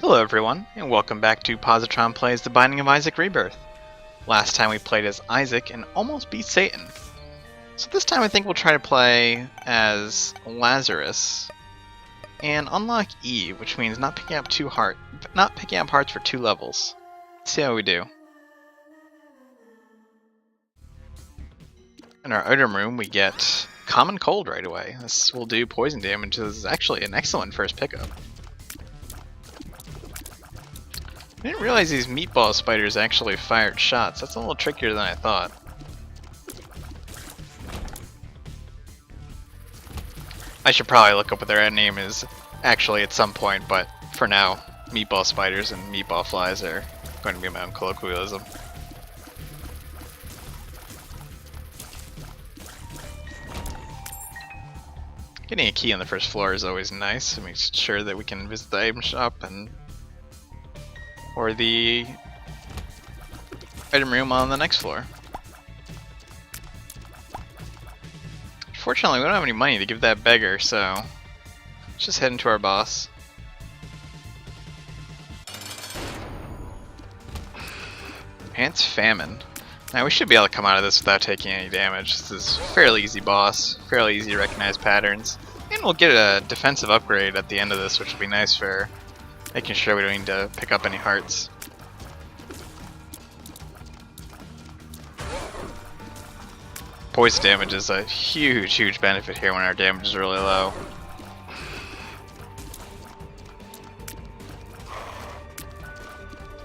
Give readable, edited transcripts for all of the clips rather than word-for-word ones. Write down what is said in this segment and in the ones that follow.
Hello everyone, and welcome back to Positron Plays The Binding of Isaac Rebirth. Last time we played as Isaac and almost beat Satan. So this time I think we'll try to play as Lazarus and unlock Eve, which means not picking up hearts for 2 levels. Let's see how we do. In our item room we get Common Cold right away. This will do poison damage. This is actually an excellent first pickup. I didn't realize these meatball spiders actually fired shots. That's a little trickier than I thought. I should probably look up what their end name is actually at some point, but for now, meatball spiders and meatball flies are going to be my own colloquialism. Getting a key on the first floor is always nice. It makes sure that we can visit the item shop or the item room on the next floor. Fortunately, we don't have any money to give that beggar, so let's just head into our boss. Ants Famine. Now we should be able to come out of this without taking any damage. This is a fairly easy boss, fairly easy to recognize patterns, and we'll get a defensive upgrade at the end of this, which will be nice for making sure we don't need to pick up any hearts. Poison damage is a huge benefit here when our damage is really low.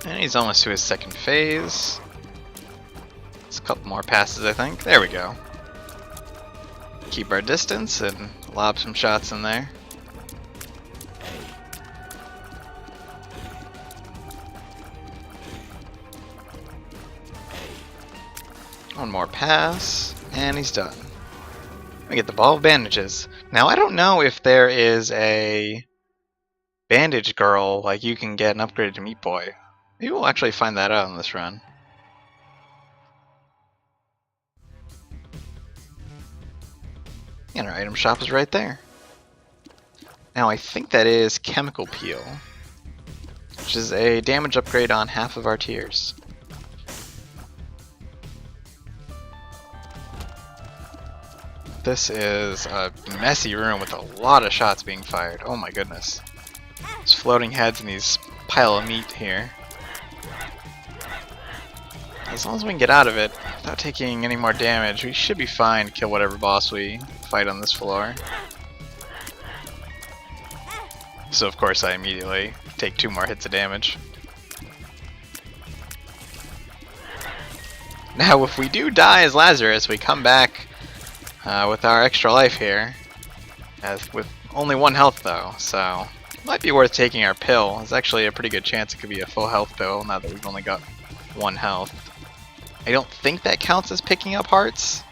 And he's almost to his second phase. It's a couple more passes, I think. There we go. Keep our distance and lob some shots in there. One more pass, and he's done. We get the ball of bandages. Now I don't know if there is a bandage girl like you can get an upgraded to Meat Boy. Maybe we'll actually find that out on this run. And our item shop is right there. Now I think that is Chemical Peel, which is a damage upgrade on half of our tiers. This is a messy room with a lot of shots being fired. Oh my goodness. There's floating heads in these pile of meat here. As long as we can get out of it without taking any more damage, we should be fine to kill whatever boss we fight on this floor. So of course I immediately take 2 more hits of damage. Now if we do die as Lazarus, we come back with our extra life here, with only 1 health though, so it might be worth taking our pill. There's actually a pretty good chance it could be a full health pill now that we've only got 1 health. I don't think that counts as picking up hearts,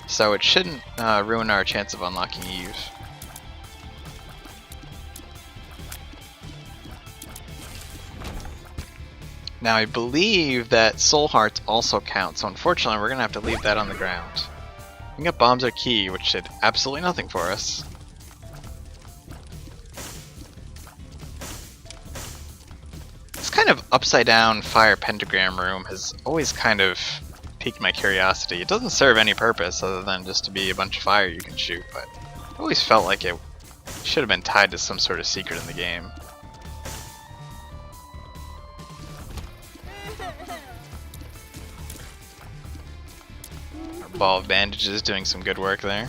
so it shouldn't ruin our chance of unlocking Eve. Now I believe that soul hearts also count, so unfortunately we're going to have to leave that on the ground. We got bombs are key, which did absolutely nothing for us. This kind of upside down fire pentagram room has always kind of piqued my curiosity. It doesn't serve any purpose other than just to be a bunch of fire you can shoot, but I always felt like it should have been tied to some sort of secret in the game. Ball of bandages doing some good work there.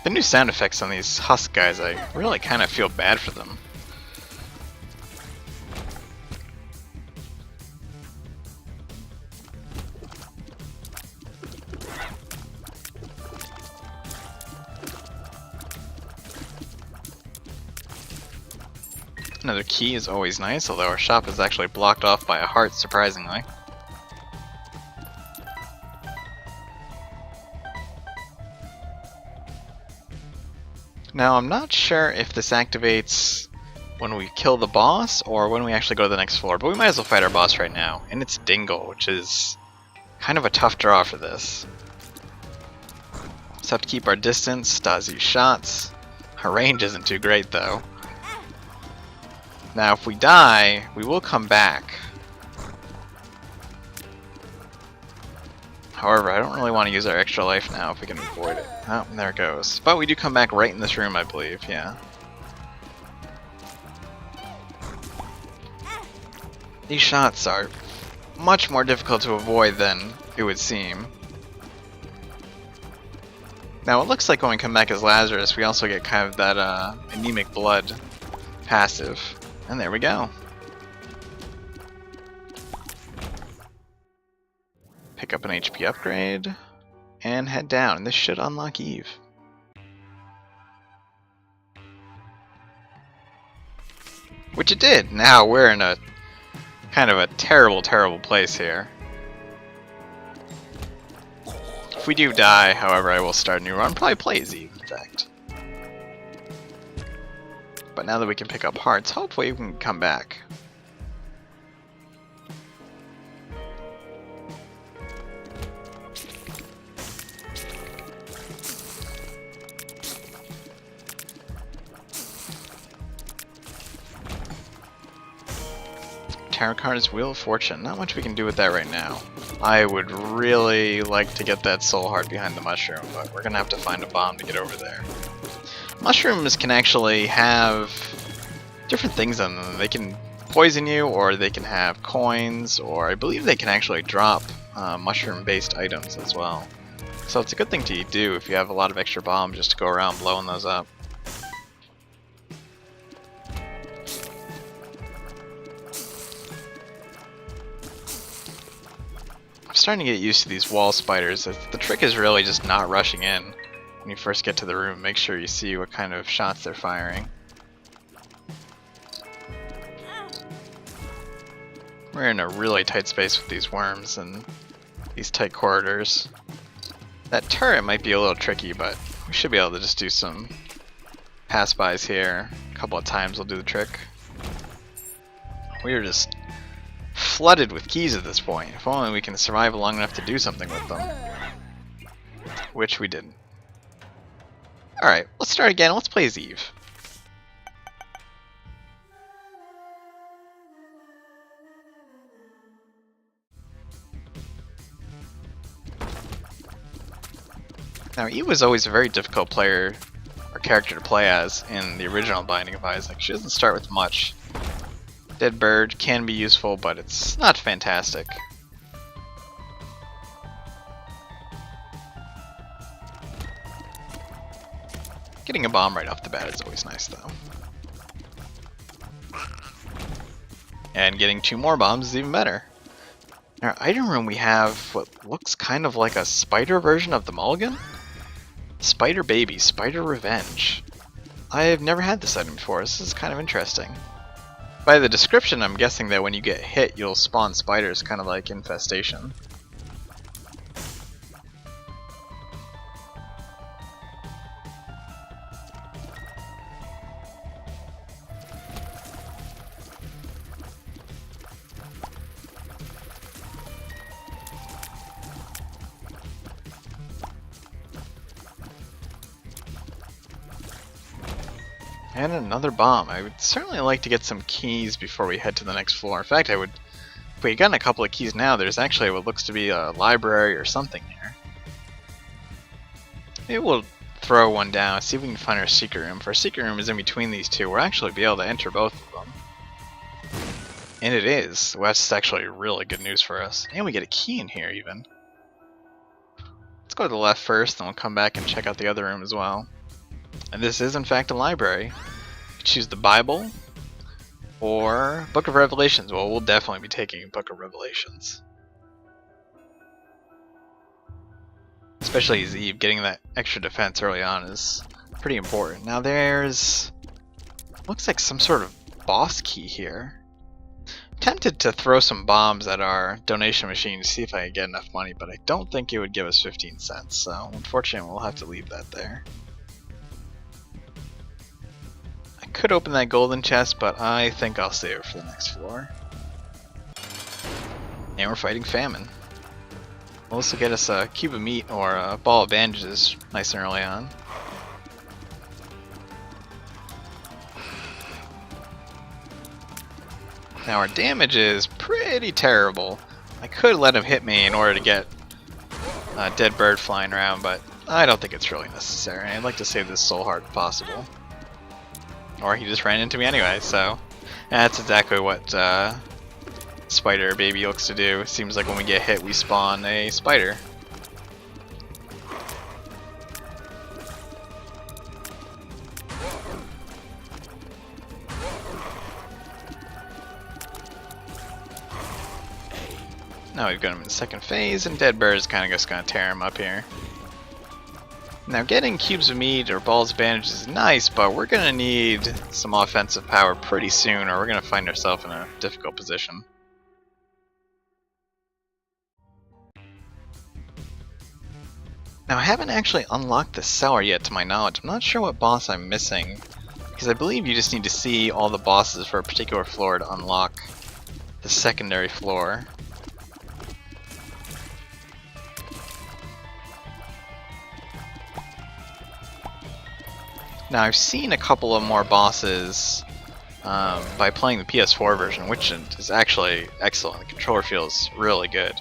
The new sound effects on these husk guys, I really kind of feel bad for them. Another key is always nice, although our shop is actually blocked off by a heart, surprisingly. Now I'm not sure if this activates when we kill the boss or when we actually go to the next floor, but we might as well fight our boss right now. And it's Dingle, which is Kind of a tough draw for this. Just have to keep our distance, dodge these shots. Our range isn't too great though. Now if we die, we will come back. However, I don't really want to use our extra life now if we can avoid it. Oh, there it goes. But we do come back right in this room, I believe, yeah. These shots are much more difficult to avoid than it would seem. Now it looks like when we come back as Lazarus, we also get kind of that anemic blood passive. And there we go. Pick up an HP upgrade, and head down. This should unlock Eve. Which it did! Now we're in a kind of a terrible, terrible place here. If we do die, however, I will start a new run. Probably play as Eve, in fact. But now that we can pick up hearts, hopefully we can come back. Tarot card is Wheel of Fortune. Not much we can do with that right now. I would really like to get that soul heart behind the mushroom, but we're gonna have to find a bomb to get over there. Mushrooms can actually have different things on them. They can poison you, or they can have coins, or I believe they can actually drop mushroom-based items as well. So it's a good thing to do if you have a lot of extra bombs just to go around blowing those up. I'm starting to get used to these wall spiders. The trick is really just not rushing in when you first get to the room. Make sure you see what kind of shots they're firing. We're in a really tight space with these worms and these tight corridors. That turret might be a little tricky, but we should be able to just do some pass-bys here. A couple of times will do the trick. We are just flooded with keys at this point. If only we can survive long enough to do something with them. Which we didn't. Alright, let's start again. Let's play as Eve. Now, Eve was always a very difficult player or character to play as in the original Binding of Isaac. She doesn't start with much. Dead Bird can be useful, but it's not fantastic. Getting a bomb right off the bat is always nice, though. And getting 2 more bombs is even better. In our item room we have what looks kind of like a spider version of the mulligan. Spider Baby, Spider Revenge. I've never had this item before. This is kind of interesting. By the description, I'm guessing that when you get hit, you'll spawn spiders, kind of like Infestation. And another bomb. I would certainly like to get some keys before we head to the next floor. In fact, if we had gotten a couple of keys now, there's actually what looks to be a library or something here. Maybe we'll throw one down, see if we can find our secret room. If our secret room is in between these two, we'll actually be able to enter both of them. And it is. Well, that's actually really good news for us. And we get a key in here even. Let's go to the left first, then we'll come back and check out the other room as well. And this is in fact a library. You choose the Bible or Book of Revelations. Well, we'll definitely be taking Book of Revelations. Especially as Eve, getting that extra defense early on is pretty important. Now there's, looks like some sort of boss key here. I'm tempted to throw some bombs at our donation machine to see if I can get enough money, but I don't think it would give us 15 cents, so unfortunately we'll have to leave that there. Could open that golden chest, but I think I'll save it for the next floor. And we're fighting famine. We'll also get us a cube of meat or a ball of bandages nice and early on. Now our damage is pretty terrible. I could let him hit me in order to get a dead bird flying around, but I don't think it's really necessary. I'd like to save this soul heart if possible. Or he just ran into me anyway, so that's exactly what spider baby looks to do. Seems like when we get hit we spawn a spider. Now we've got him in the second phase, and Dead Bird is kind of just going to tear him up here. Now getting cubes of meat or balls of bandages is nice, but we're going to need some offensive power pretty soon, or we're going to find ourselves in a difficult position. Now I haven't actually unlocked the cellar yet to my knowledge. I'm not sure what boss I'm missing, because I believe you just need to see all the bosses for a particular floor to unlock the secondary floor. Now I've seen a couple of more bosses by playing the PS4 version, which is actually excellent. The controller feels really good.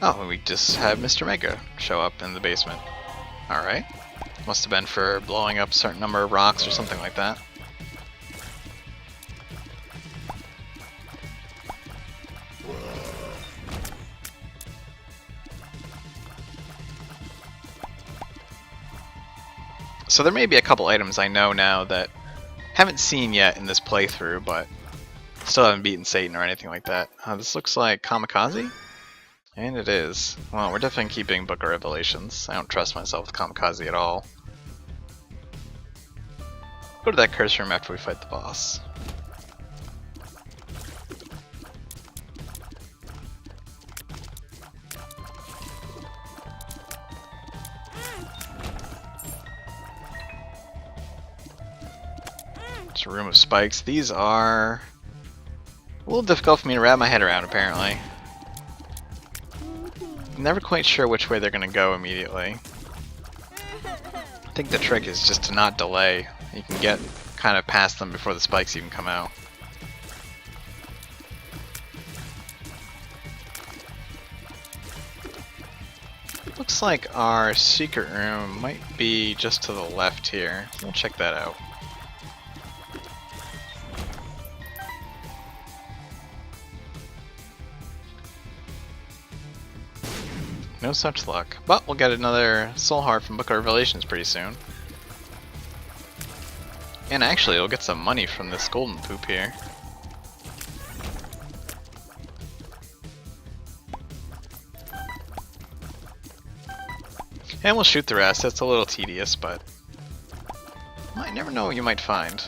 Oh, we just had Mr. Mega show up in the basement. Alright. Must have been for blowing up a certain number of rocks or something like that. So there may be a couple items I know now that haven't seen yet in this playthrough, but still haven't beaten Satan or anything like that. This looks like Kamikaze? And it is. Well, we're definitely keeping Book of Revelations. I don't trust myself with Kamikaze at all. Go to that curse room after we fight the boss. It's a room of spikes. These are a little difficult for me to wrap my head around, apparently. I'm never quite sure which way they're going to go immediately. I think the trick is just to not delay. You can get kind of past them before the spikes even come out. Looks like our secret room might be just to the left here. We'll check that out. No such luck. But we'll get another soul heart from Book of Revelations pretty soon. And actually, we'll get some money from this golden poop here. And we'll shoot the rest. That's a little tedious, but you might never know what you might find.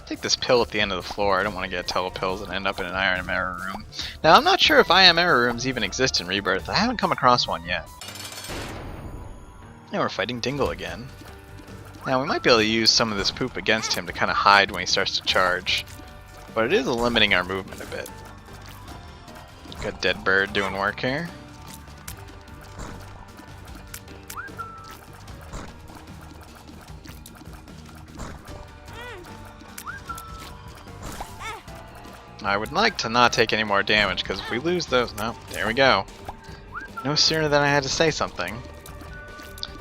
Take this pill at the end of the floor. I don't want to get telepills and end up in an iron mirror room. Now, I'm not sure if iron mirror rooms even exist in Rebirth. I haven't come across one yet. Now we're fighting Dingle again. Now, we might be able to use some of this poop against him to kind of hide when he starts to charge. But it is limiting our movement a bit. Got Dead Bird doing work here. I would like to not take any more damage, because if we lose those... No, there we go. No sooner than I had to say something.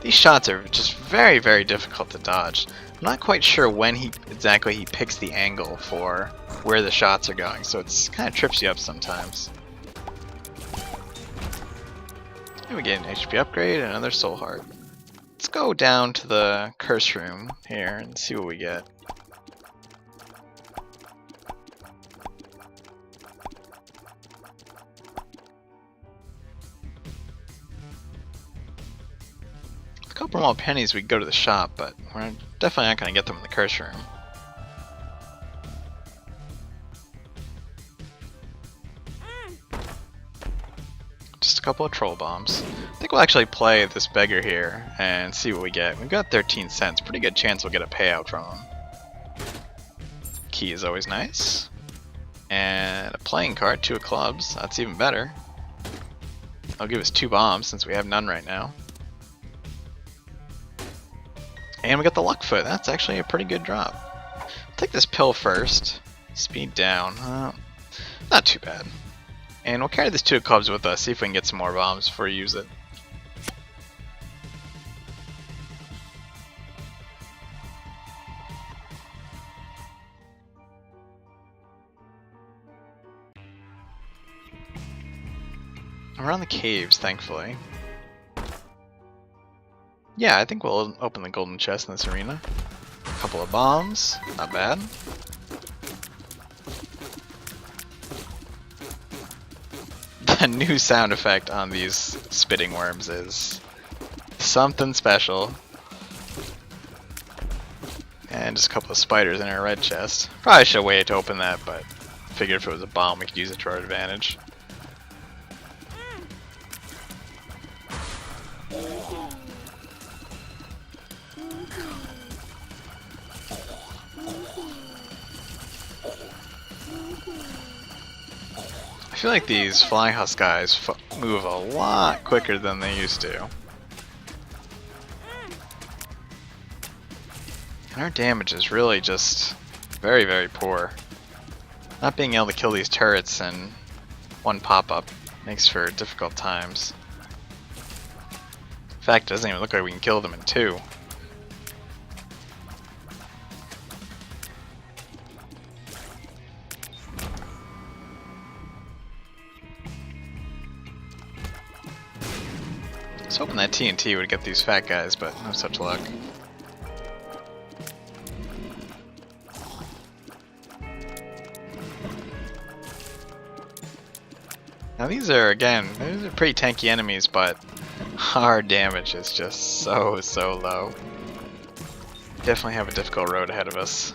These shots are just very, very difficult to dodge. I'm not quite sure when exactly he picks the angle for where the shots are going, so it's kind of trips you up sometimes. And we get an HP upgrade and another soul heart. Let's go down to the curse room here and see what we get. A couple more pennies we could go to the shop, but we're definitely not going to get them in the curse room. Just a couple of troll bombs. I think we'll actually play this beggar here and see what we get. We've got 13 cents. Pretty good chance we'll get a payout from him. Key is always nice. And a playing card, 2 of clubs. That's even better. I'll give us 2 bombs since we have none right now. And we got the luck foot. That's actually a pretty good drop. I'll take this pill first. Speed down. Not too bad. And we'll carry this 2 of clubs with us, see if we can get some more bombs before we use it. We're on the caves, thankfully. Yeah, I think we'll open the golden chest in this arena. A couple of bombs, not bad. The new sound effect on these spitting worms is something special. And just a couple of spiders in our red chest. Probably should wait to open that, but figured if it was a bomb we could use it to our advantage. I feel like these flying husk guys move a lot quicker than they used to. And our damage is really just very, very poor. Not being able to kill these turrets in one pop-up makes for difficult times. In fact, it doesn't even look like we can kill them in 2. I was hoping that TNT would get these fat guys, but no such luck. Now these are, again, these are pretty tanky enemies, but our damage is just so low. Definitely have a difficult road ahead of us.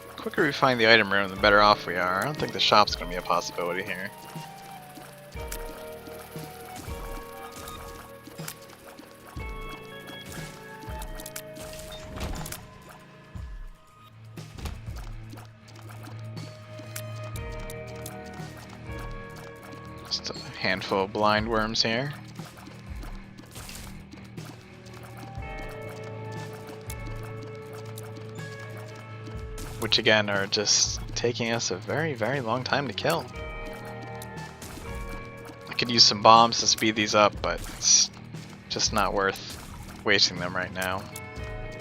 The quicker we find the item room, the better off we are. I don't think the shop's going to be a possibility here. Just a handful of blind worms here. Which again are just taking us a very, very long time to kill. I could use some bombs to speed these up, but it's just not worth wasting them right now.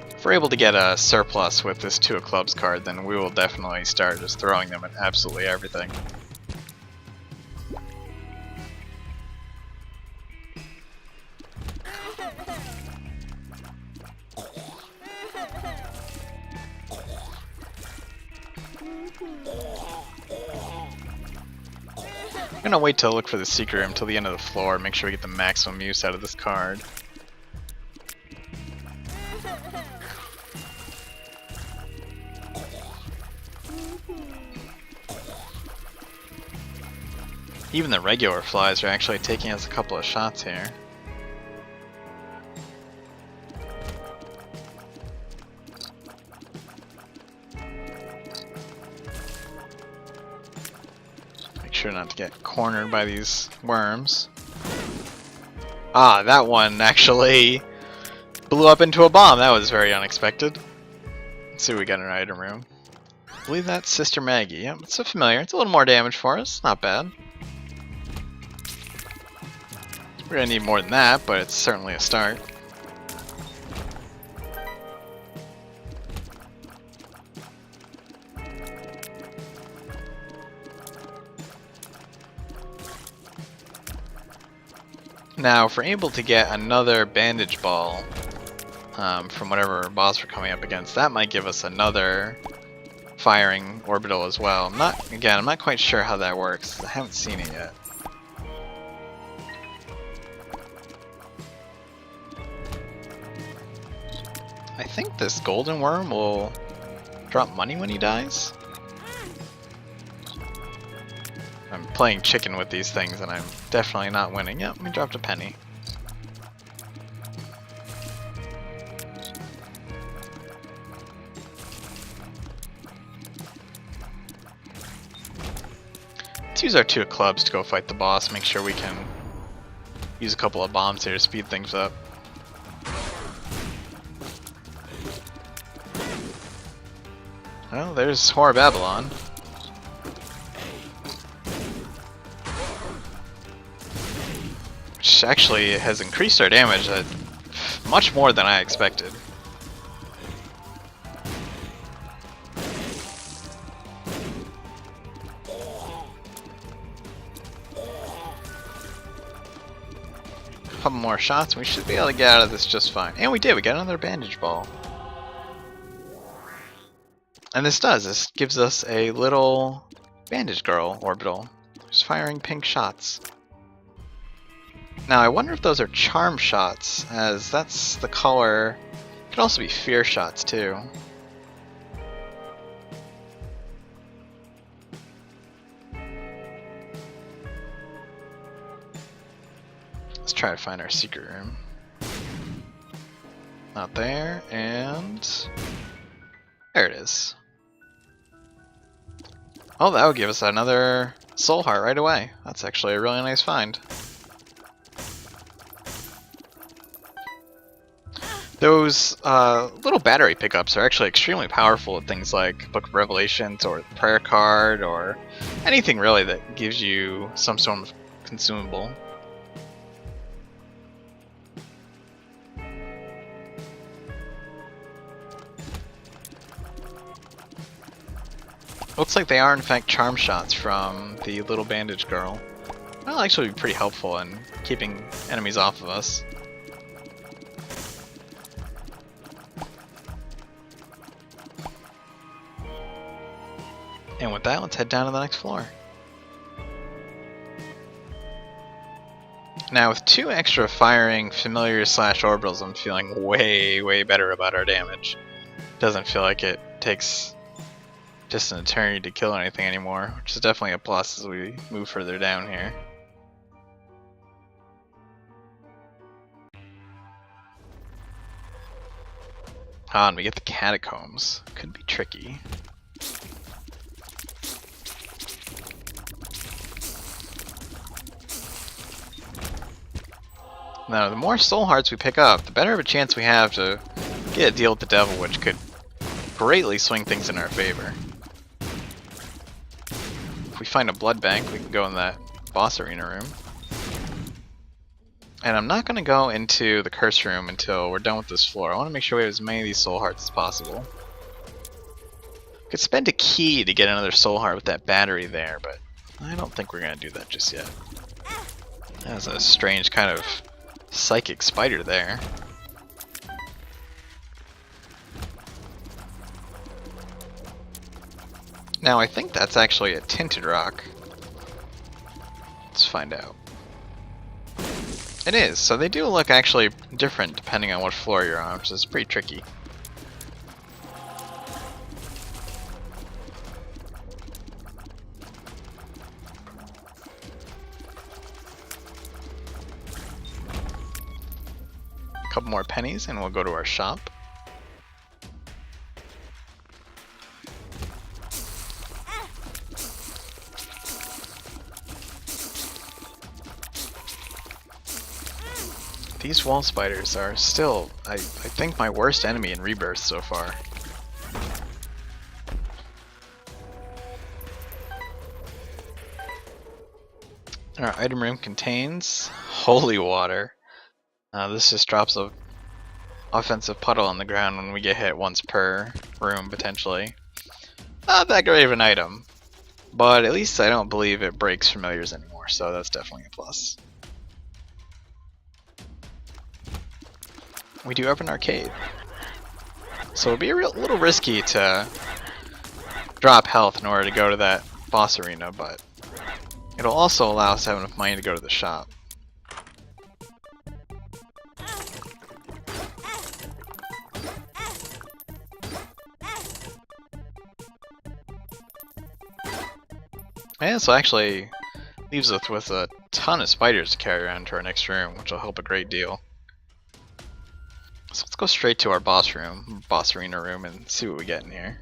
If we're able to get a surplus with this 2 of clubs card, then we will definitely start just throwing them at absolutely everything. I'm gonna wait to look for the secret room till the end of the floor, make sure we get the maximum use out of this card. Even the regular flies are actually taking us a couple of shots here. Sure not to get cornered by these worms. Ah, that one actually blew up into a bomb. That was very unexpected. Let's see what we got in our item room. I believe that's Sister Maggie. Yep, it's so familiar. It's a little more damage for us. Not bad. We're gonna need more than that, but it's certainly a start. Now, if we're able to get another bandage ball from whatever boss we're coming up against, that might give us another firing orbital as well. I'm not quite sure how that works. I haven't seen it yet. I think this golden worm will drop money when he dies. I'm playing chicken with these things and I'm definitely not winning. Yep, we dropped a penny. Let's use our 2 clubs to go fight the boss, make sure we can use a couple of bombs here to speed things up. Well, there's Whore Babylon. Which actually has increased our damage much more than I expected. A couple more shots and we should be able to get out of this just fine. And we did, we got another bandage ball. And this gives us a little bandage girl orbital. Just firing pink shots. Now I wonder if those are charm shots, as that's the color. It could also be fear shots too. Let's try to find our secret room. Not there, and there it is. Oh, that would give us another soul heart right away. That's actually a really nice find. Those little battery pickups are actually extremely powerful at things like Book of Revelations or the prayer card or anything really that gives you some sort of consumable. Looks like they are in fact charm shots from the little bandage girl. That'll actually be pretty helpful in keeping enemies off of us. And with that, let's head down to the next floor. Now with 2 extra firing familiars / orbitals, I'm feeling way better about our damage. Doesn't feel like it takes just an eternity to kill anything anymore, which is definitely a plus as we move further down here. Ah, and we get the catacombs. Could be tricky. Now, the more soul hearts we pick up, the better of a chance we have to get a deal with the devil, which could greatly swing things in our favor. If we find a blood bank, we can go in that boss arena room. And I'm not going to go into the curse room until we're done with this floor. I want to make sure we have as many of these soul hearts as possible. Could spend a key to get another soul heart with that battery there, but I don't think we're going to do that just yet. That's a strange kind of psychic spider there. Now I think that's actually a tinted rock. Let's find out. It is, so they do look actually different depending on what floor you're on, which is pretty tricky. A couple more pennies and we'll go to our shop. These wall spiders are still, I think, my worst enemy in Rebirth so far. Our item room contains holy water. This just drops a offensive puddle on the ground when we get hit once per room, potentially. Not that great of an item, but at least I don't believe it breaks familiars anymore, so that's definitely a plus. We do have an arcade, so it'll be a little risky to drop health in order to go to that boss arena, but it'll also allow us to have enough money to go to the shop. And so actually leaves us with a ton of spiders to carry around to our next room, which will help a great deal. So let's go straight to our boss arena room, and see what we get in here.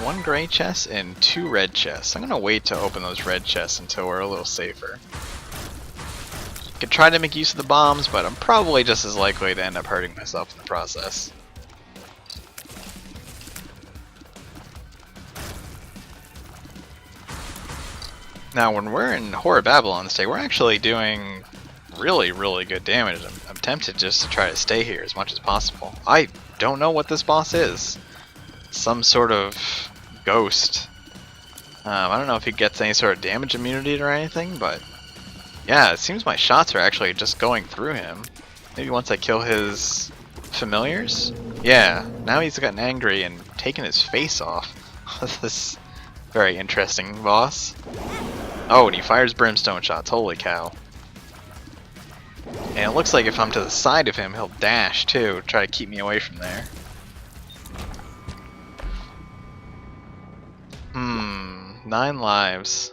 1 gray chest and 2 red chests. I'm gonna wait to open those red chests until we're a little safer. Could try to make use of the bombs, but I'm probably just as likely to end up hurting myself in the process. Now, when we're in Horror Babylon state, we're actually doing really good damage. I'm tempted just to try to stay here as much as possible. I don't know what this boss is. Some sort of ghost. I don't know if he gets any sort of damage immunity or anything, but yeah, it seems my shots are actually just going through him. Maybe once I kill his familiars? Yeah, now he's gotten angry and taken his face off. This very interesting boss. Oh, and he fires brimstone shots, holy cow. And it looks like if I'm to the side of him, he'll dash too, try to keep me away from there. 9 lives.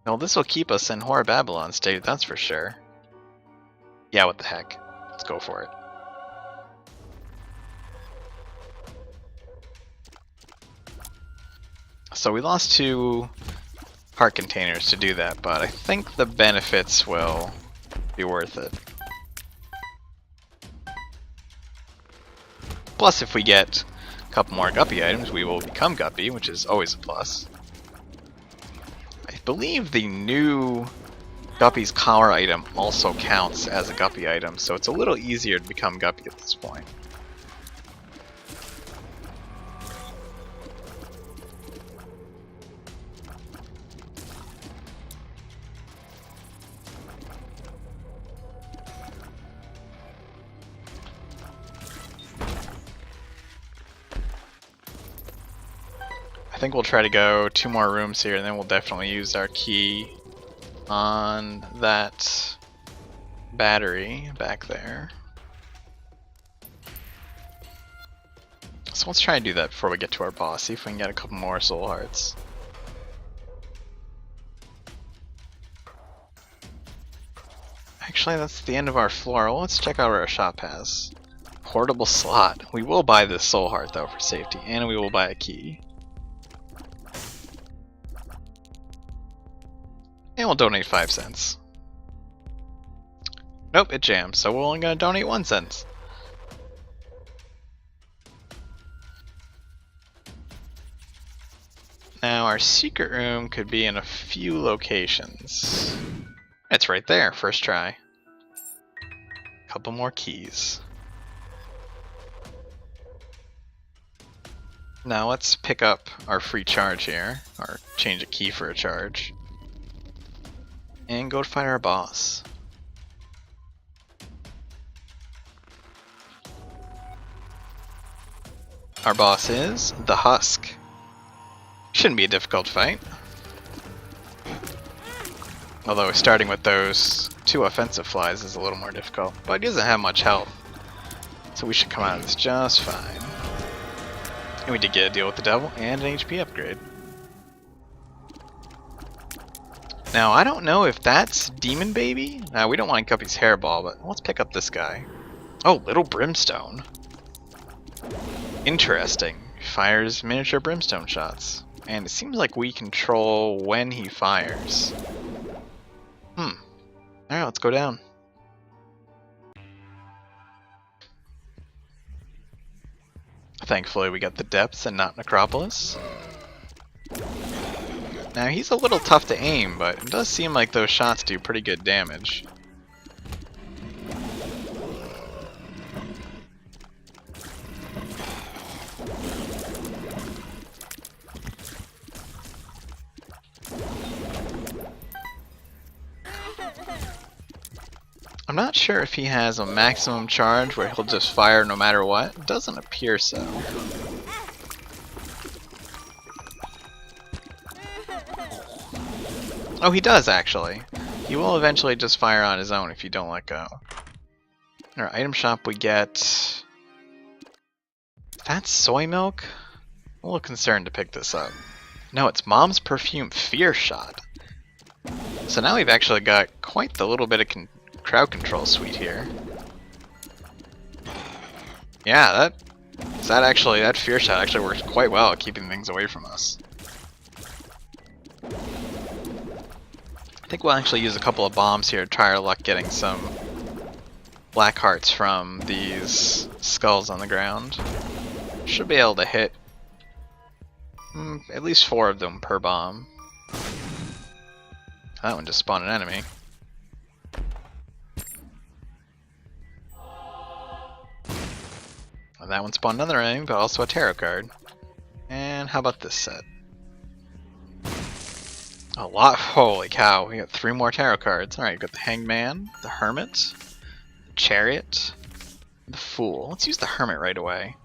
Well, this will keep us in Horror Babylon state, that's for sure. Yeah, what the heck. Let's go for it. So we lost 2 heart containers to do that, but I think the benefits will be worth it. Plus, if we get a couple more guppy items, we will become guppy, which is always a plus. I believe the new guppy's collar item also counts as a guppy item, so it's a little easier to become guppy at this point. I think we'll try to go 2 more rooms here, and then we'll definitely use our key on that battery back there. So let's try and do that before we get to our boss, see if we can get a couple more soul hearts. Actually, that's the end of our floor. Well, let's check out what our shop has. Portable slot. We will buy this soul heart though for safety, and we will buy a key. And we'll donate 5 cents. Nope, it jammed, so we're only going to donate 1 cent. Now, our secret room could be in a few locations. It's right there, first try. Couple more keys. Now let's pick up our free charge here, or change a key for a charge. And go to fight our boss. Our boss is the Husk. Shouldn't be a difficult fight. Although starting with those 2 offensive flies is a little more difficult. But he doesn't have much health, so we should come out of this just fine. And we did get a deal with the devil and an HP upgrade. Now, I don't know if that's Demon Baby. We don't want Guppy's hairball, but let's pick up this guy. Oh, Little Brimstone. Interesting. Fires miniature brimstone shots. And it seems like we control when he fires. Alright, let's go down. Thankfully we got the depths and not Necropolis. Now he's a little tough to aim, but it does seem like those shots do pretty good damage. I'm not sure if he has a maximum charge where he'll just fire no matter what. It doesn't appear so. Oh, he does actually. He will eventually just fire on his own if you don't let go. In our item shop we get... That's soy milk? I'm a little concerned to pick this up. No, it's Mom's Perfume Fear Shot. So now we've actually got quite the little bit of crowd control suite here. Yeah, that that fear shot actually works quite well at keeping things away from us. I think we'll actually use a couple of bombs here to try our luck getting some black hearts from these skulls on the ground. Should be able to hit at least 4 of them per bomb. That one just spawned an enemy. Well, that one spawned another enemy, but also a tarot card. And how about this set? A lot. Holy cow, we got 3 more tarot cards. Alright, we got the Hangman, the Hermit, the Chariot, the Fool. Let's use the Hermit right away.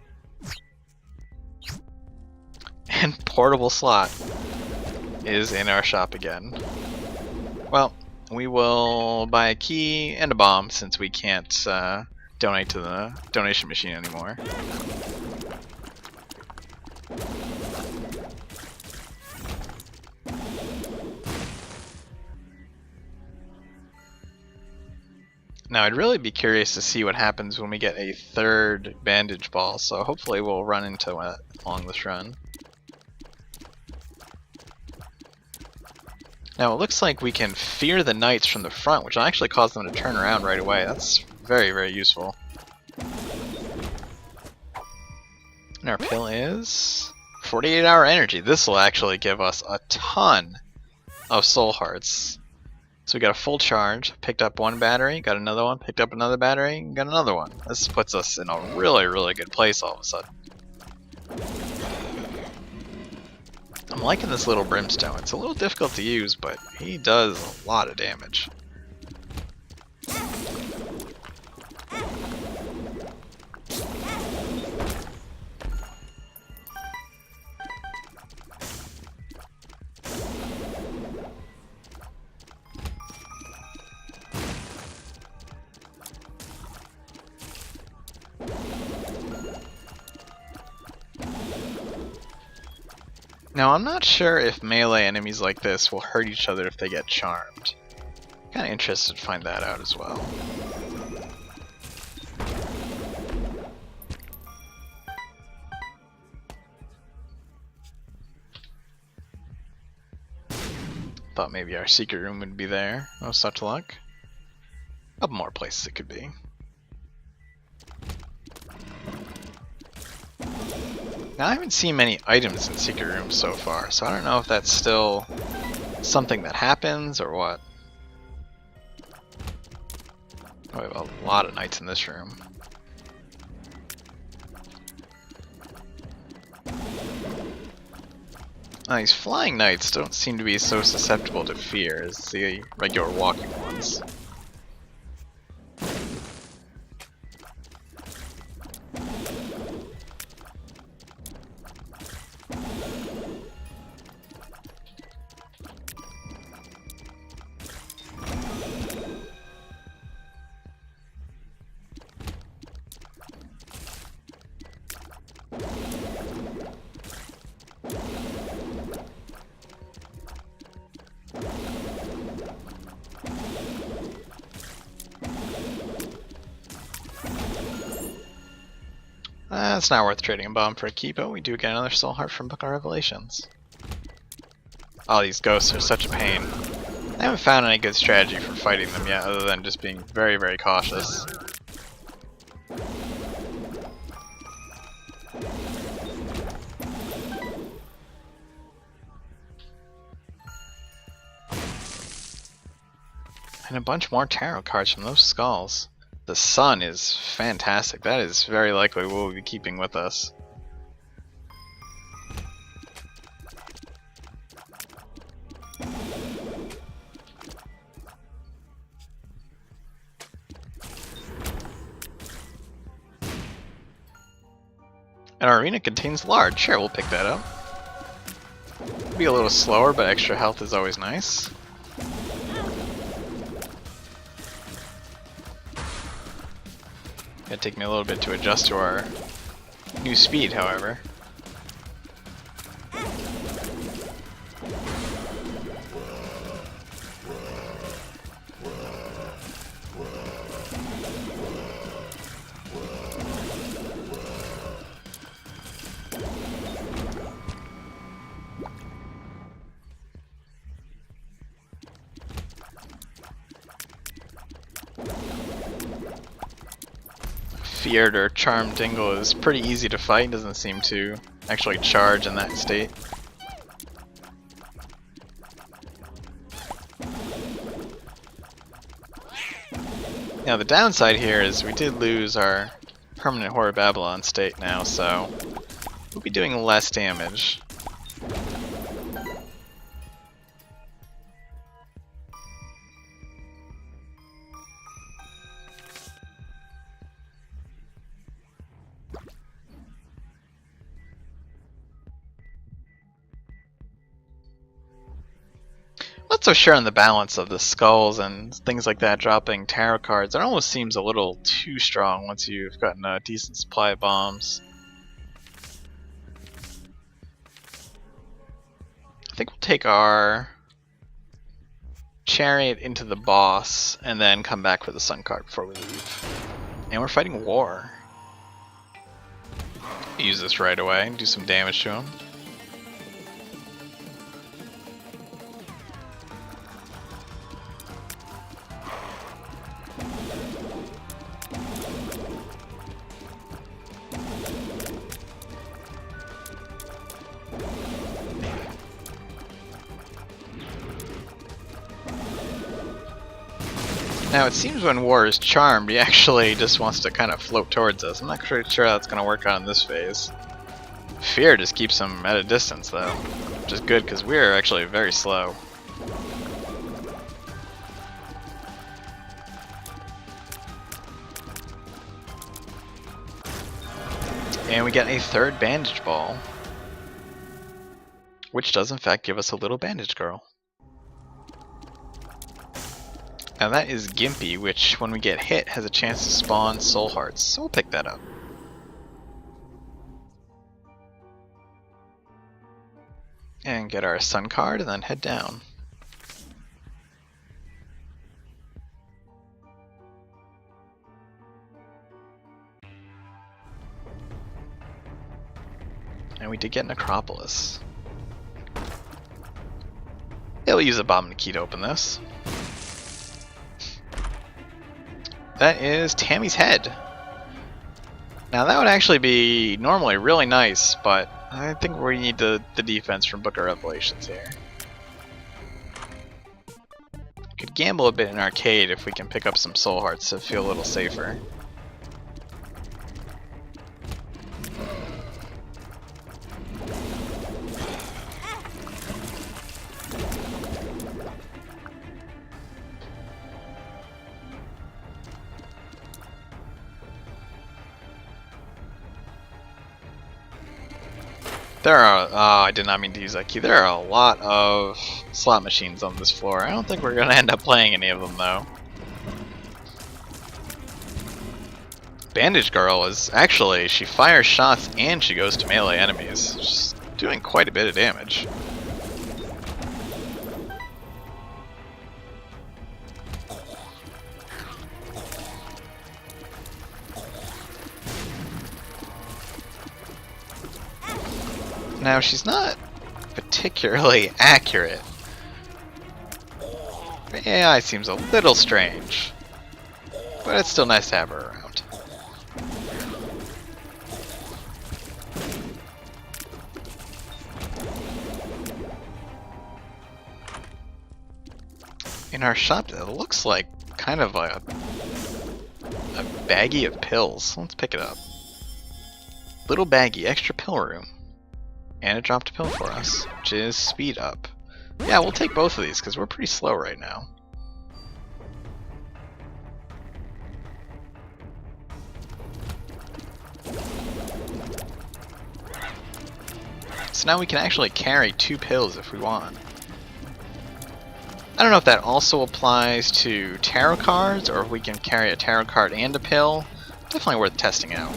And Portable Slot is in our shop again. Well, we will buy a key and a bomb since we can't donate to the donation machine anymore. Now I'd really be curious to see what happens when we get a 3rd bandage ball, so hopefully we'll run into it along this run. Now it looks like we can fear the knights from the front, which will actually cause them to turn around right away. That's very, very useful. And our pill is 48-hour energy. This will actually give us a ton of soul hearts. So we got a full charge, picked up 1 battery, got another one, picked up another battery, got another one. This puts us in a really, really good place all of a sudden. I'm liking this little brimstone. It's a little difficult to use, but he does a lot of damage. Now I'm not sure if melee enemies like this will hurt each other if they get charmed. Kinda interested to find that out as well. Thought maybe our secret room would be there. No such luck. A couple more places it could be. Now I haven't seen many items in secret rooms so far, so I don't know if that's still something that happens or what. Oh, we have a lot of knights in this room. Now, these flying knights don't seem to be so susceptible to fear as the regular walking ones. It's not worth trading a bomb for a key, but we do get another soul heart from Book of Revelations. Oh, these ghosts are such a pain. I haven't found any good strategy for fighting them yet, other than just being very, very cautious. And a bunch more tarot cards from those skulls. The sun is fantastic. That is very likely what we'll be keeping with us. An arena contains large. Sure, we'll pick that up. Be a little slower, but extra health is always nice. Gonna take me a little bit to adjust to our new speed, however. feared or charmed Dingle is pretty easy to fight, doesn't seem to actually charge in that state. Now the downside here is we did lose our permanent Horror Babylon state now, so we'll be doing less damage. Not so sure on the balance of the skulls and things like that dropping tarot cards. It almost seems a little too strong once you've gotten a decent supply of bombs. I think we'll take our chariot into the boss and then come back for the sun card before we leave. And we're fighting war. Use this right away and do some damage to him. Now it seems when War is charmed, he actually just wants to kind of float towards us. I'm not sure how that's going to work out in this phase. Fear just keeps him at a distance though, which is good because we're actually very slow. And we get a third bandage ball, which does in fact give us a little bandage girl. Now that is Gimpy, which when we get hit has a chance to spawn soul hearts, so we'll pick that up. And get our sun card and then head down. And we did get Necropolis. Yeah, we'll use a bomb and a key to open this. That is Tammy's head. Now that would actually be normally really nice, but I think we need the defense from Book of Revelations here. Could gamble a bit in arcade if we can pick up some soul hearts to feel a little safer. There are, I did not mean to use that key. There are a lot of slot machines on this floor. I don't think we're going to end up playing any of them though. Bandage Girl is actually, she fires shots and she goes to melee enemies. She's doing quite a bit of damage. Now she's not particularly accurate. The AI seems a little strange, but it's still nice to have her around. In our shop, it looks like kind of a baggie of pills. Let's pick it up. Little baggie, extra pill room. And it dropped a pill for us, which is speed up. Yeah, we'll take both of these because we're pretty slow right now. So now we can actually carry 2 pills if we want. I don't know if that also applies to tarot cards or if we can carry a tarot card and a pill. Definitely worth testing out.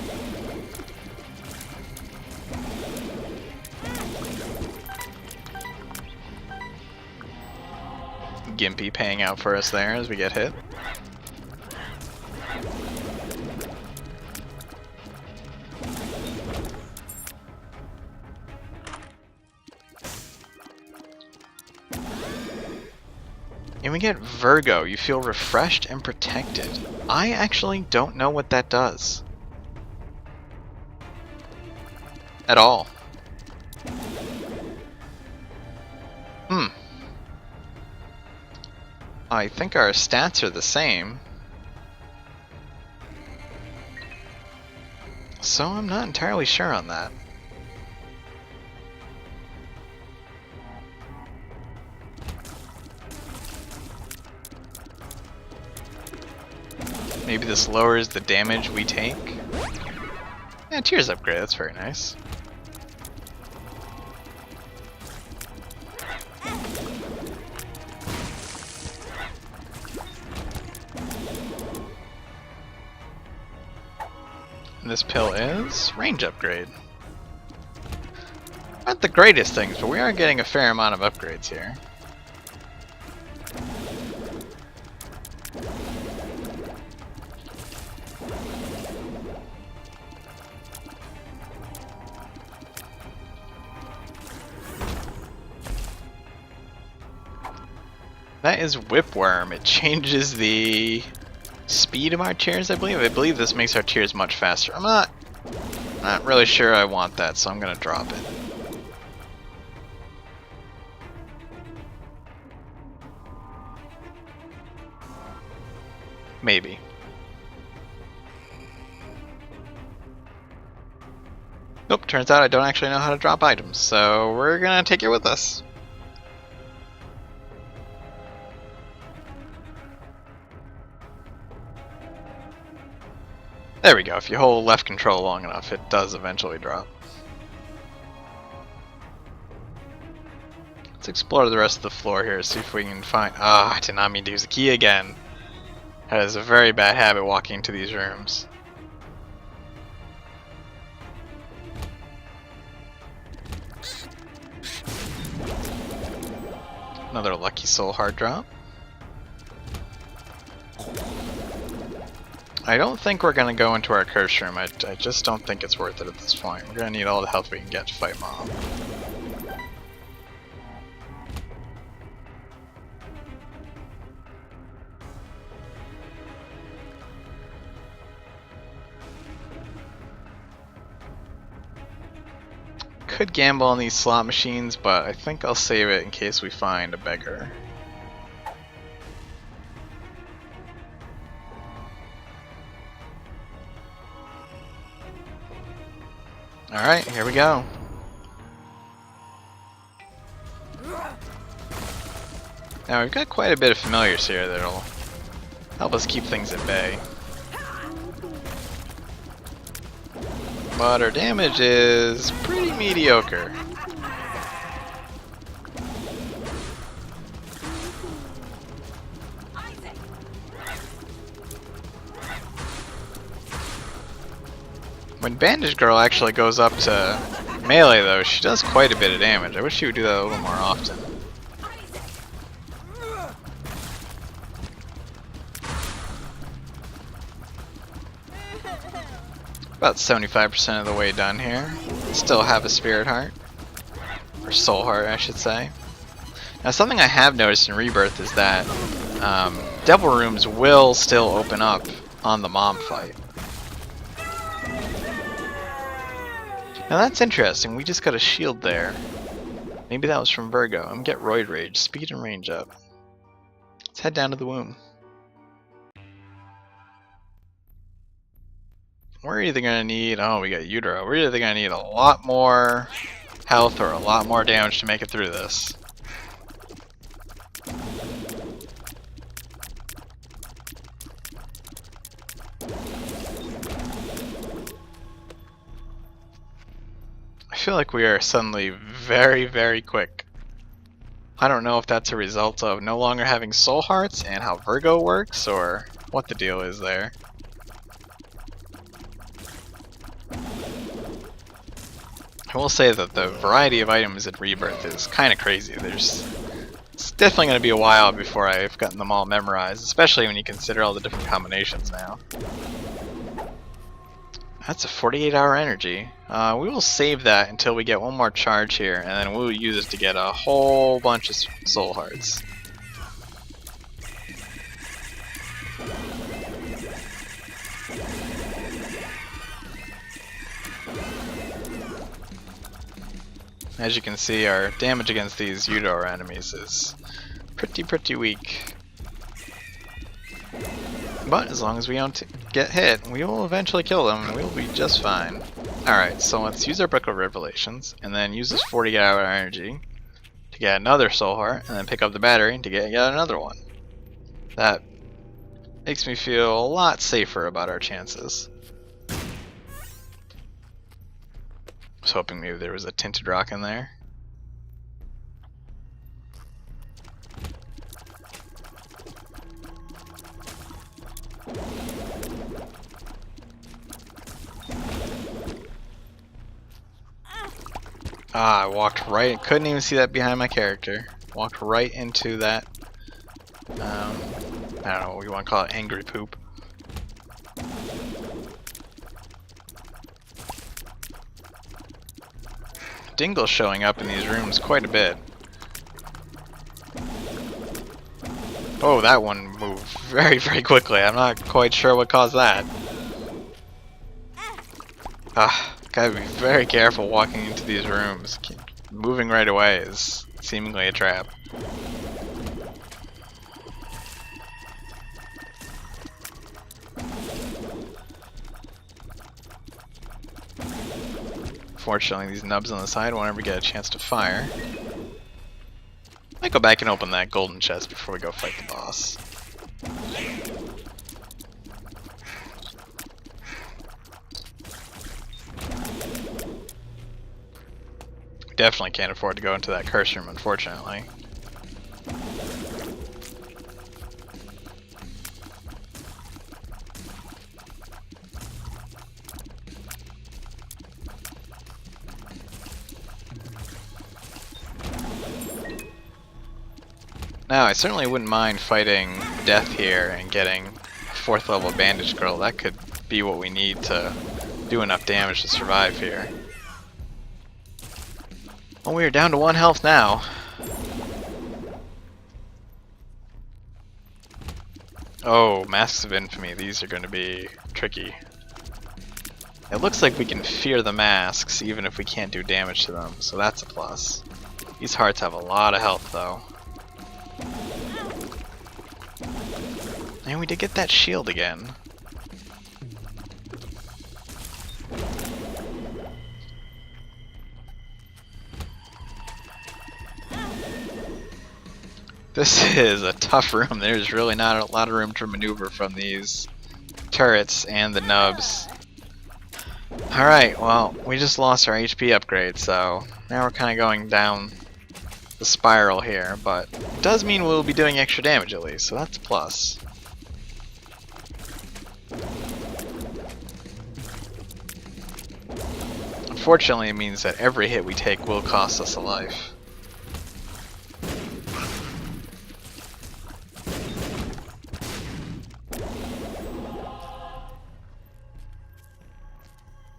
Gimpy paying out for us there as we get hit. And we get Virgo. You feel refreshed and protected. I actually don't know what that does. at all. I think our stats are the same. So I'm not entirely sure on that. Maybe this lowers the damage we take. Yeah, tears upgrade, that's very nice. And this pill is range upgrade. Not the greatest things, but we are getting a fair amount of upgrades here. That is Whipworm. It changes the speed of our tears, I believe. I believe this makes our tears much faster. I'm not really sure I want that, so I'm gonna drop it. Maybe. Nope, turns out I don't actually know how to drop items, so we're gonna take it with us. There we go, if you hold left control long enough, it does eventually drop. Let's explore the rest of the floor here, see if we can find... I did not mean to use the key again. That is a very bad habit walking into these rooms. Another lucky soul heart drop. I don't think we're going to go into our curse room. I just don't think it's worth it at this point. We're going to need all the health we can get to fight Mom. Could gamble on these slot machines, but I think I'll save it in case we find a beggar. Alright, here we go. Now we've got quite a bit of familiars here that'll help us keep things at bay. But our damage is pretty mediocre. When Bandage Girl actually goes up to melee though, she does quite a bit of damage. I wish she would do that a little more often. About 75% of the way done here. Still have a Spirit Heart. Or Soul Heart, I should say. Now something I have noticed in Rebirth is that Devil Rooms will still open up on the Mom fight. Now that's interesting, we just got a shield there. Maybe that was from Virgo. I'm get Roid Rage, speed and range up. Let's head down to the womb. We're either gonna need, oh we got Utero, we're either gonna need a lot more health or a lot more damage to make it through this. I feel like we are suddenly very, very quick. I don't know if that's a result of no longer having soul hearts and how Virgo works, or what the deal is there. I will say that the variety of items in Rebirth is kind of crazy. It's definitely going to be a while before I've gotten them all memorized, especially when you consider all the different combinations now. That's a 48-hour energy. We will save that until we get one more charge here, and then we'll use it to get a whole bunch of soul hearts. as you can see, our damage against these Eudor enemies is pretty weak. But as long as we don't get hit, we will eventually kill them and we'll be just fine. Alright, so let's use our Book of Revelations and then use this 40 hour energy to get another soul heart and then pick up the battery to get yet another one. That makes me feel a lot safer about our chances. I was hoping maybe there was a tinted rock in there. Ah, I walked right, couldn't even see that behind my character. Walked right into that, I don't know what you want to call it, angry poop. Dingle's showing up in these rooms quite a bit. Oh, that one moved very quickly. I'm not quite sure what caused that. Gotta be very careful walking into these rooms. Moving right away is seemingly a trap. Fortunately, these nubs on the side won't ever get a chance to fire. Might go back and open that golden chest before we go fight the boss. Definitely can't afford to go into that curse room, unfortunately. Now, I certainly wouldn't mind fighting death here and getting a 4th level bandage girl. That could be what we need to do enough damage to survive here. Well, we are down to 1 health now. Oh, Masks of Infamy. These are going to be tricky. It looks like we can fear the masks even if we can't do damage to them, so that's a plus. These hearts have a lot of health though. And we did get that shield again. This is a tough room. There's really not a lot of room to maneuver from these turrets and the nubs. Alright, well, we just lost our HP upgrade, so now we're kind of going down the spiral here, but it does mean we'll be doing extra damage at least, so that's a plus. Unfortunately, it means that every hit we take will cost us a life.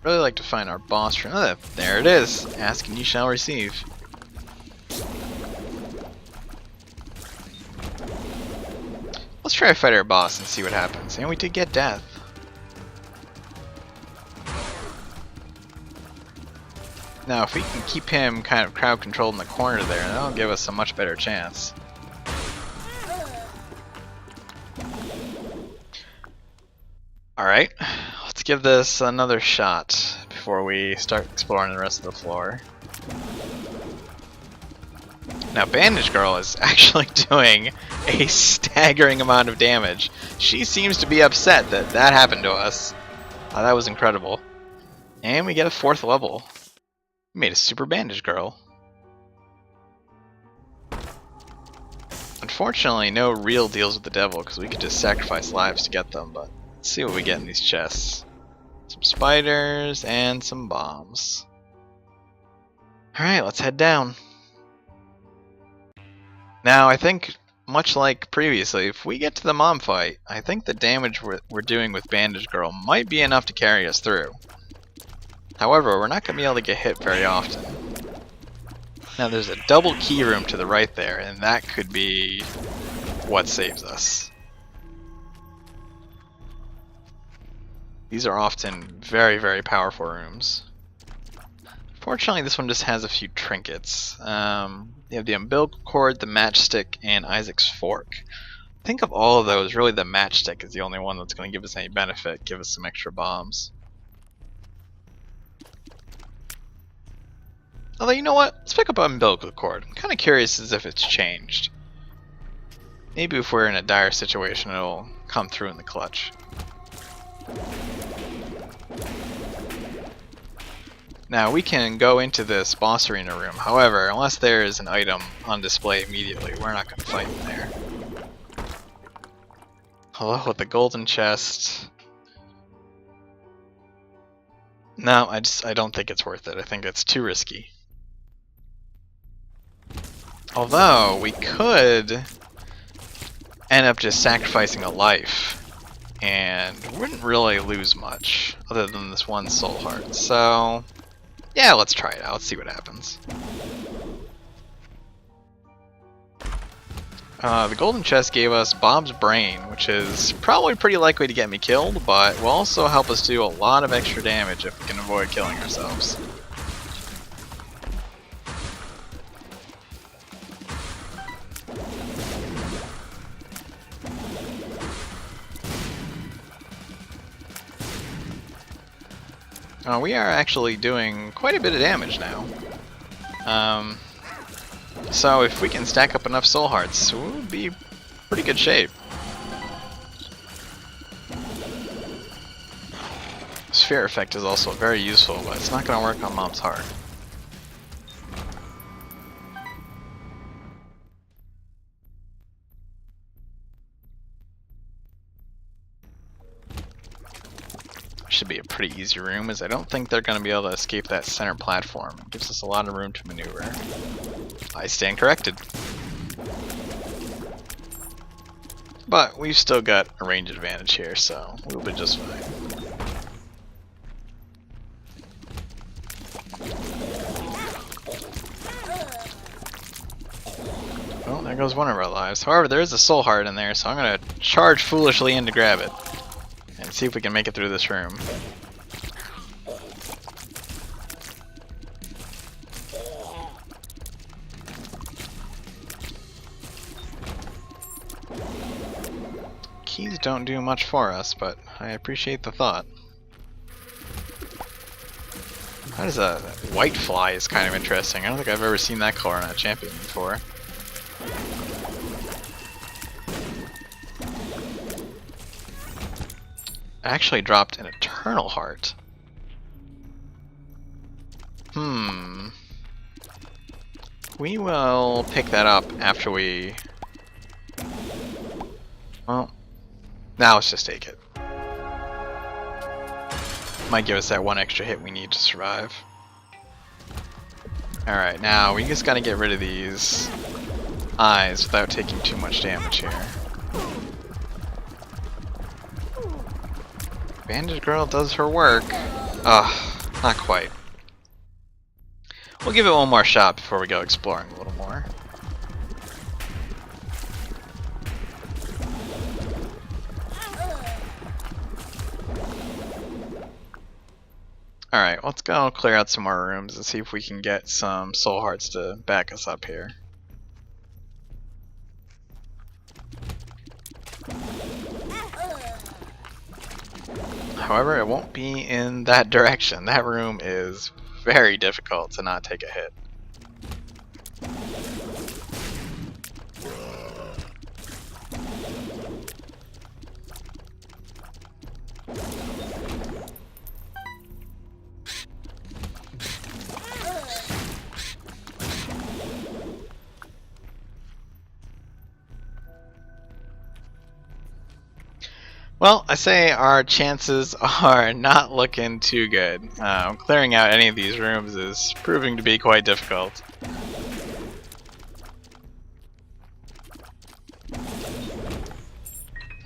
Really like to find our boss room. Oh, there it is. Ask and you shall receive. Let's try to fight our boss and see what happens. And we did get death. Now, if we can keep him kind of crowd controlled in the corner there, that'll give us a much better chance. Alright, let's give this another shot before we start exploring the rest of the floor. Now, Bandage Girl is actually doing a staggering amount of damage. She seems to be upset that that happened to us. That was incredible. And we get a 4th level. We made a super Bandage Girl. Unfortunately, no real deals with the devil because we could just sacrifice lives to get them, but let's see what we get in these chests. Some spiders and some bombs. Alright, let's head down. Now, I think, much like previously, if we get to the mom fight, I think the damage we're doing with Bandage Girl might be enough to carry us through. However, we're not going to be able to get hit very often. Now, there's a double key room to the right there, and that could be what saves us. These are often very powerful rooms. Fortunately, this one just has a few trinkets. You have the umbilical cord, the matchstick, and Isaac's fork. Think of all of those, really the matchstick is the only one that's going to give us any benefit, give us some extra bombs. Although, you know what? Let's pick up an umbilical cord. I'm kind of curious as if it's changed. Maybe if we're in a dire situation, it'll come through in the clutch. Now, we can go into this boss arena room. However, unless there is an item on display immediately, we're not going to fight in there. Hello with the golden chest. No, I don't think it's worth it. I think it's too risky. Although, we could end up just sacrificing a life, and wouldn't really lose much, other than this one soul heart. So, yeah, let's try it out. Let's see what happens. The golden chest gave us Bob's brain, which is probably pretty likely to get me killed, but will also help us do a lot of extra damage if we can avoid killing ourselves. We are actually doing quite a bit of damage now. So if we can stack up enough soul hearts, we'll be pretty good shape. Sphere effect is also very useful, but it's not going to work on Mom's heart. Should be a pretty easy room, as I don't think they're going to be able to escape that center platform. It gives us a lot of room to maneuver. I stand corrected. But we've still got a range advantage here, so we'll be just fine. Well, there goes one of our lives. However, there is a soul heart in there, so I'm going to charge foolishly in to grab it. And see if we can make it through this room. Keys don't do much for us, but I appreciate the thought. How does a white fly is kind of interesting. I don't think I've ever seen that color on a champion before. Actually dropped an eternal heart. We will pick that up after we... Well, now let's just take it. Might give us that one extra hit we need to survive. Alright, now we just gotta get rid of these eyes without taking too much damage here. Bandage Girl does her work. Ugh, not quite. We'll give it one more shot before we go exploring a little more. Alright, let's go clear out some more rooms and see if we can get some soul hearts to back us up here. However, it won't be in that direction. That room is very difficult to not take a hit. Well, I say our chances are not looking too good. Clearing out any of these rooms is proving to be quite difficult.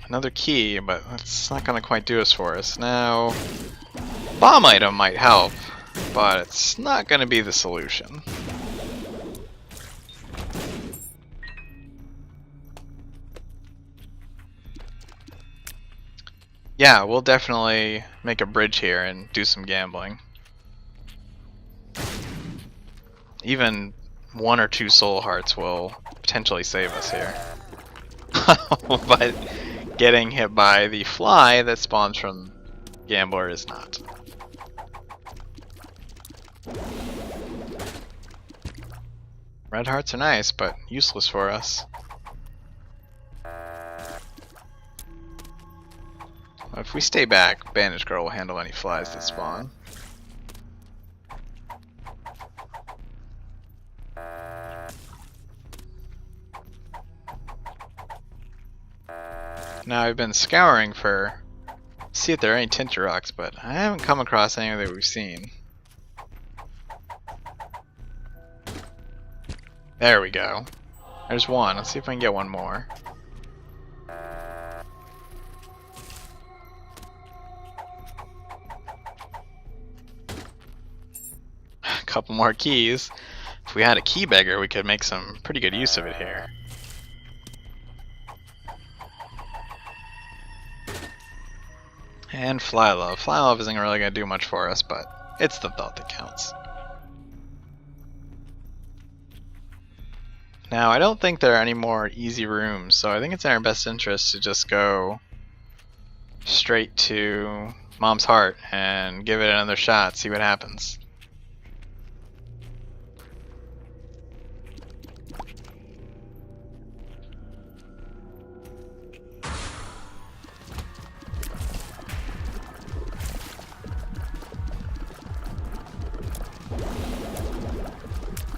Another key, but that's not going to quite do us for us. Now, bomb item might help, but it's not going to be the solution. Yeah, we'll definitely make a bridge here and do some gambling. Even 1 or 2 soul hearts will potentially save us here. But getting hit by the fly that spawns from Gambler is not. Red hearts are nice, but useless for us. If we stay back, Bandage Girl will handle any flies that spawn. Now I've been scouring for see if there are any tincture rocks, but I haven't come across any that we've seen. There we go. There's one. Let's see if I can get one more. A couple more keys. If we had a key beggar, we could make some pretty good use of it here. And Flylove. Flylove isn't really going to do much for us, but it's the thought that counts. Now, I don't think there are any more easy rooms, so I think it's in our best interest to just go straight to Mom's Heart and give it another shot, see what happens.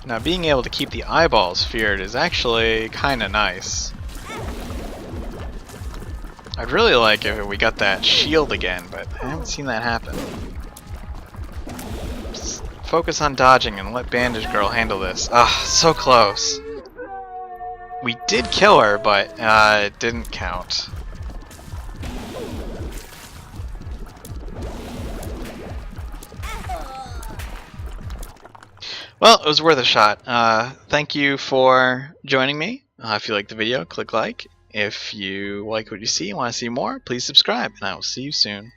Now, being able to keep the eyeballs feared is actually kinda nice. I'd really like if we got that shield again, but I haven't seen that happen. Just focus on dodging and let Bandage Girl handle this. Ah, so close. We did kill her, but it didn't count. Well, it was worth a shot. Thank you for joining me. If you liked the video, click like. If you like what you see and want to see more, please subscribe, and I will see you soon.